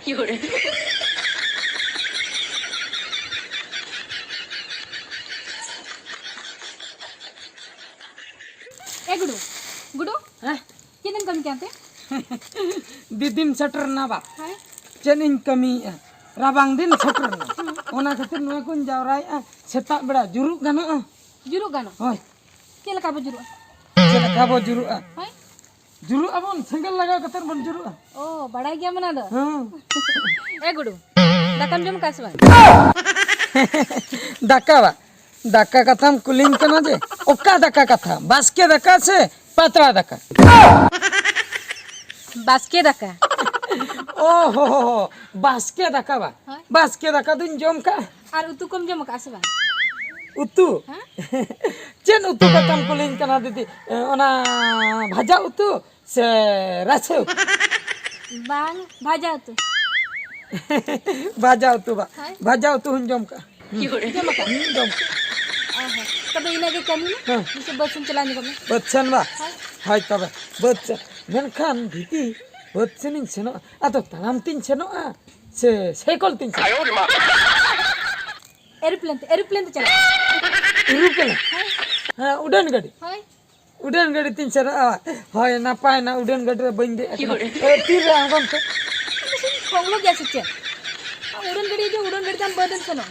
ए गुडू गुडू हाँ कितने कमी क्या थे दीदिन सटर ना बा हाय चेनिन कमी राबांग दिन सटर ना ओना खातिर नोय कुन जावराय सेता बेड़ा जुरुक गानो जुरुक गानो होय केला का जुरुक चेला काबो जुरुक हाय जुरुक अबन सेंगल लगा कतर बन जुरुक ओ बड़ा गया मना दो हां ए गुडू दाकम जम कासवा दाका बा दाका कथाम कुलिंग कना जे ओका दाका कथा बास्के दाका से पातला दाका बास्के दाका ओहो बास्के दाका बा हाँ? बास्के दाका दुन जम का और उतु कम जम कासवा उतु हाँ? चेन उतु कथाम कुलिंग कना दीदी ओना भाजा उतु से रासे बांग भाजा उतु भाजा उतु बा हाँ? भाजा उतु हुन जम का जम का जम आहा तब इना के कमी ना हाँ। जिसे बसन चलाने को बच्चन बा हाय हाय तबे बच्चन मेनखान दीदी बच्चन इन सेनो आतो तलाम तीन सेनो से साइकिल तीन सेनो एरोप्लेन तो चला एरोप्लेन हाँ उड़ान गाड़ी हाय उड़ान गाड़ी तीन सेनो हाय ना पाए ना उड़ान गाड़ी रे बन दे तीर रे आगम तो खोंगलो क्या सच्चे उड़न गड़ी जान बदन सनो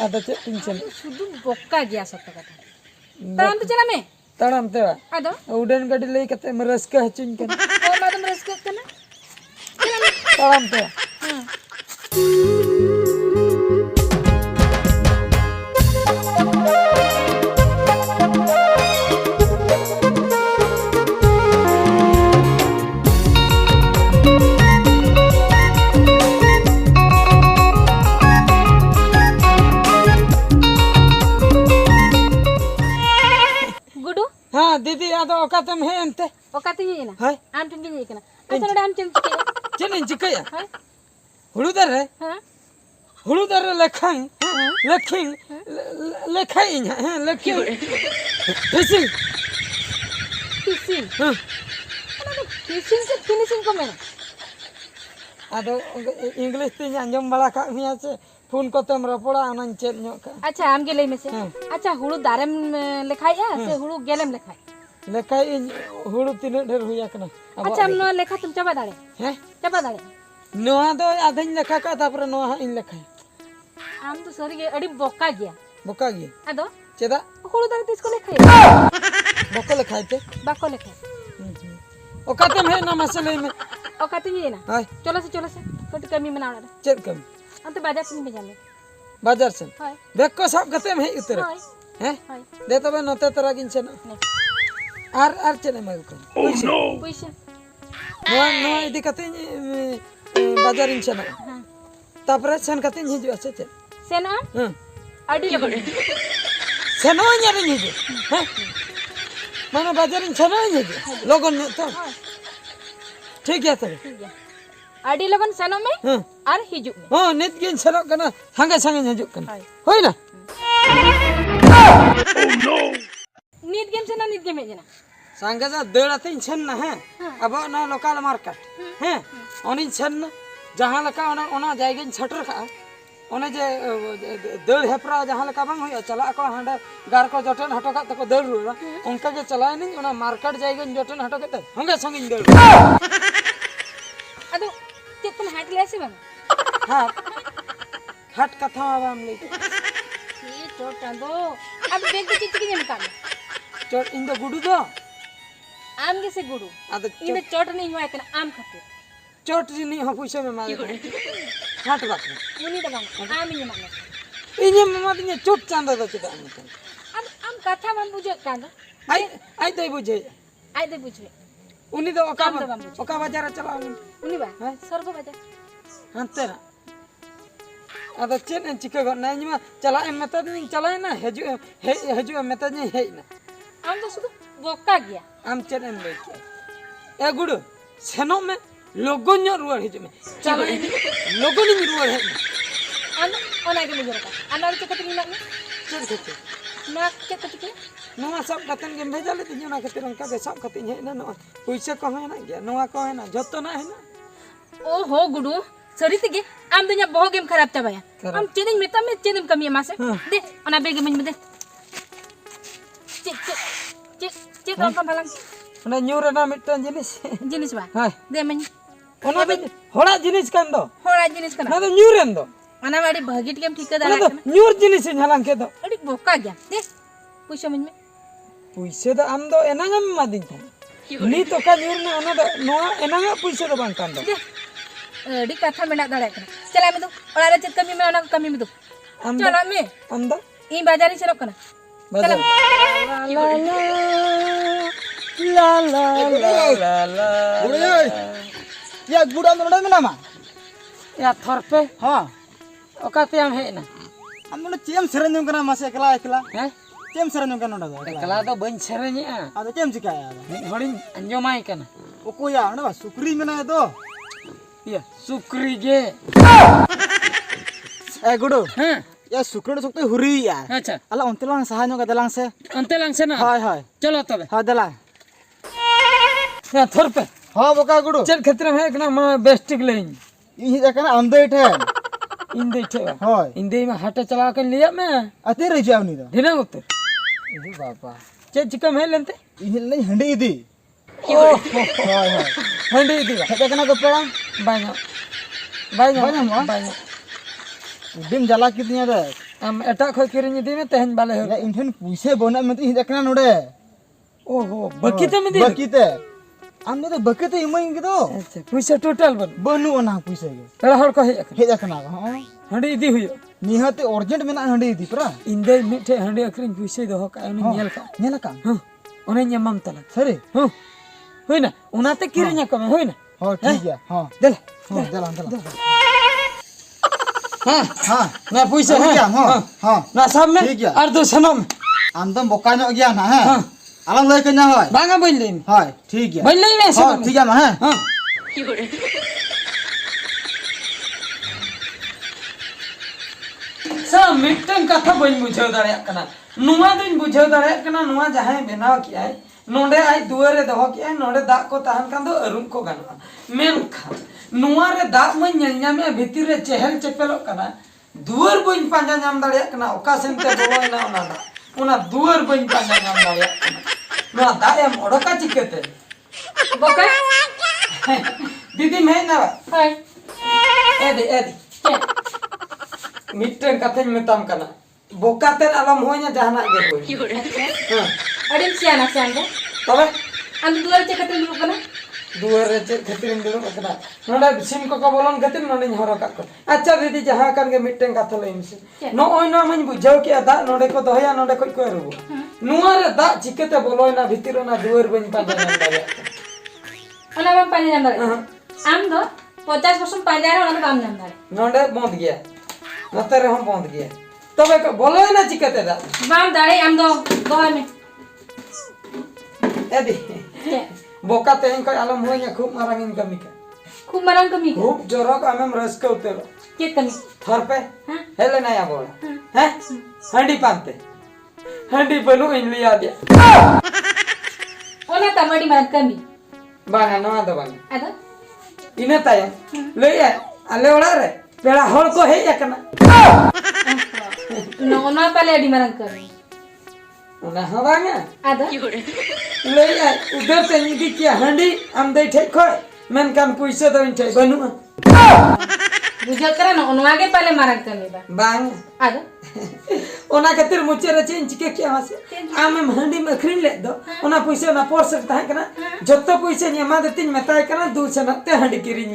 आतो चे तीन सेनो सुदु बोक्का गया सकता कथा ताम तो चला मैं तड़म ते आदो उड़ान गाड़ी लई कते म रस्का हचिन के ओ मादम रस करना तड़म ते हां गुडू हाँ दीदी आदो ओका तुम है अंते ओकाते ही ना हाय आम तुम भी ना अच्छा ना आम चल के चेन चिकया हाय हुड़ू दर रे हां हुड़ू दर लेखाई लेखिंग लेखाई हां लेखिंग फिशिंग फिशिंग हां फिशिंग से फिनिशिंग को मैं आदो इंग्लिश तीन अंजम बड़ा का मिया से फोन को तम रपड़ा अनन चेन नो का अच्छा आम गेले में से हाँ। अच्छा हुड़ू दारम लिखाई है से हुड़ू गेलम लिखाई लेखाई हुड़ू तीन ढेर हुया कना अच्छा हम नो लेखा तुम चबा दाड़े हैं चबा दाड़े नोआ दो आधन लेखा का तापर नोआ इन लेखाई आम तो सर गे अड़ी बोक्का गया बोका गी आदो चेदा हुड़ू दारे तिसको लिखाई बोका लेखाई ते बाको लिखाई ओका तम है ना मसले में ओकाते ही ना हाय चलो से कट कमी बनावड़ा चेक कम अंत बाजार से नहीं जाने बाजार से हाय देख को सब कते में उतर हाय हैं हाय दे तबे नते तरा गिन छन नहीं आर चले मग को पैसा नो इदी कते बाजार इन छन हां तापर सन कते हिजु আছে चे सेना हां अड़ी लगो सनो न्यारे हिजु हैं माने बाजार इन छन हिजु लोगन तो ठीक है तबे ठीक है अड़ी लगन सेनो में हां और हिजु हां नित गिन छरो कना संगे संगे हिजु कना हाय होय ना नीट गेम से ना नीट गेम है जना संगे जा देड़ाते छन ना है अब ना लोकल मार्केट हैं ओनी छन जहां लका ओना जायगा छटर का ओने जे दड़ हेपरा जहां लका बांग होय चला को हांडा गार को जटन हटो का तको दड़ रुला उनका के चलाय नहीं ओना मार्केट जायगा जटन हटो के संगे संगे दड़ अदो कितन हाट ले से बम हां हट कथा आवाम ले ये छोटा दो अब देख के चिच के जम का चोट इन द गुडू दो आम के से गुडू आद इन चोट नहीं हुआ इतना आम खाते चोट जी नहीं हो पैसे में मारे हट बात मुनी दबंग आम ही माने इने ममा दिने चोट चांदा द चिता अब आम कथा मन बुझे कांदा आई दई बुझे आइ दे बुझबे उनी दो काम दबाम बुझे ओका बाजार चलाओ उनी बा हाँ? सरगो बाजा हंतेरा अद चेन चिका ग ना निमा चला एम मत दिन चला ना हेजु मत दिन हे ना आम तो शुद्ध बोका गया आम चेन एम ले ए गुडू सेनो में लोगोन्यो रुवर हेजु में चला लोगोनी रुवर हे आम ओना के मुझे रखा अनार के कतनी ना चल खेते ना के कतके नोआ सब कतन के भेजा ले दिन ना खेते रंका के सब कतन हे ना पैसे कहो है ना गया नोआ कहो है ना जतो ना है ना ओ हो गुडू सरी तेगे आम दुनिया बहुत गेम खराब चाबाया हम चेनिंग मेता में चेनिंग कमी मासे दे ओना बेगे मन दे चे तो हम भलांग ओना न्यूरे ना मिटन जिनिस बा हाय दे मन ओना दो होड़ा जिनिस कान दो होड़ा जिनिस कना ना दो न्यूरेन दो ओना वाडी भागिट गेम ठीक ओना दाड़ा दो न्यूर जिनिस हलांग के दो अड़ी बोका गया दे पुइसा मन में पुइसे दो आम दो एनांगम मादिन था नी तो का न्यूर में ओना दो नोआ एनांगा पुइसे दो बांग कान दो दे अड़ी कथा में दाड़ा कना चला में दो ओला रे चेत कमी में ओना कमी में दो चला में आम दो ई बाजारी चलो कना चला ला ला ला ला ला बुढ़े या गुड़ा नोड़ा में नामा या थरपे हाँ ओकाते हम है ना हम नोड़ा चेम सरन्यम करना मासे एकला एकला हैं चेम सरन्यम करना नोड़ा एकला दो बन छरेनी आ आदो चेम चिकाया मिद हड़िन अंजमाय कना ओको या नोड़ा सुक्री में ना दो या सुक्री गे ए गुडो हां या सुक्री सुक्ते हुरी या अच्छा अला अंतलांग सहाय नो गदलांग से अंते लांग से ना हाय हाय चलो तबे हां दला या थरपे हां बोका गुडो चल क्षेत्र में है ना मैं बेस्टिक लेन ई जकना अंदे ठे इंदे छे हाय इंदे में हाटे चला के लिया मैं अते रे जावनी दा ढिना उतर ए बाबा चे चिकम है लेनते ई नहीं हंडी दी ओह हाय हाय हंडी दी जकना को पेड़ा बाइना बाइना बाइना बाइना डिम जला कितनी रे हम एटा खो किरिन दी में तहन बाले हो या इंठन पुइसे बोना में ई जकना नोडे ओहो बकीते में दी बकीते आमने तो बकीते इमई के दो अच्छा पैसा टोटल बनु ओना पुइसे के पेड़ा हड़ को है हे जकना हां हंडी दी हुयो निहते अर्जेंट में ना हंडी दी परा इंदे मिठे हंडी अखरिन पैसे दो का उनी नेल का नेला का हां ओने ᱧᱟᱢᱟᱢ तला सरे हां होइना उनाते किरिन का में होइना हां ठीक है हां दे हां दला दला हां हां ना पैसा ठीक है हां हां ना सब में ठीक है। और दो सनम आम तो बोका नो गया ना है हां अलग लय के ना होय बांगा बन लेन हाय ठीक है बन लेन में हां सब ठीक है ना है हां सब मिटन कथा बन बुझाव दाड़े कना नुवा दिन बुझाव दाड़े कना नुवा जहां बनाव किया है नोंडे आई दुआरे दहो किया नोंडे दाग को तहन कान दो अरुम को गाना मेनखा नुवा रे दाग में ñelñame भितिर रे चहल चपेलो कना दुआर बइन पांजा नाम दाड़े कना ओका सेनते बोलोइना ओना दुआर बइन पांजा नाम दाड़े कना नुवा दाएम ओडका चिकेते बोका दीदी मैं ना हाय एदी मिटन कथन मेताम कना बोकाते आलम होइना जहाना गे होई हां अड़ी सियाना सियान दे तबे हम दुआर चेकते दुरु कना दुआर रे चे खतिरिन दुरु कना नोडा सिम को बोलन खतिर नोडे हरो का अच्छा दीदी जहां कान के मिटन कथा लइम से नो ओइ नो मन बुझाव के दा नोडे को दोया नोडे कोई को रुबो नुआ रे दा चिकेते बोलोइना भितिर ना दुआर बइन पाजा नाम दारे ओना हम पानी जान दाड़े आम दो 50% पाजा रे ओना तो काम जान दाड़े नोडे बंद गया नते रे हम बंद गया तबे को बोलोइना चिकेते दा बाम दाड़े आम दो गोहर में एदी बोकाते इन को आलम होइना खूब मारांगिन कमी का खूब मरंग कमी खूब जोरक आमेम रसका उतेरो चेक कमी थर पे हां हेले ना बोल हैं हंडी पानते हंडी बनु इन लिया दिया ओना तमड़ी मरंग कमी बांगा नवा दो बांगा अदा इने तायम ले या आले ओड़ा रे पेड़ा हड़ को हे एकना नो ओना पले अड़ी मरंग कमी उना हवांगा अदा ले या उधर से निदी किया हंडी हम दे ठे खोय मन काम पैसे दो इन ठे बनु बुझल करा न ओनवा के पले मरंग कमी बा बांगा अदा ओना खातिर मुचे रे चेंज के क्या हसे आमे हंडी में खरीद ले दो ओना पैसे ना पोर सकता है कना जत्तो पैसे नि मा देतिन में ताय कना 200 नते हंडी किरी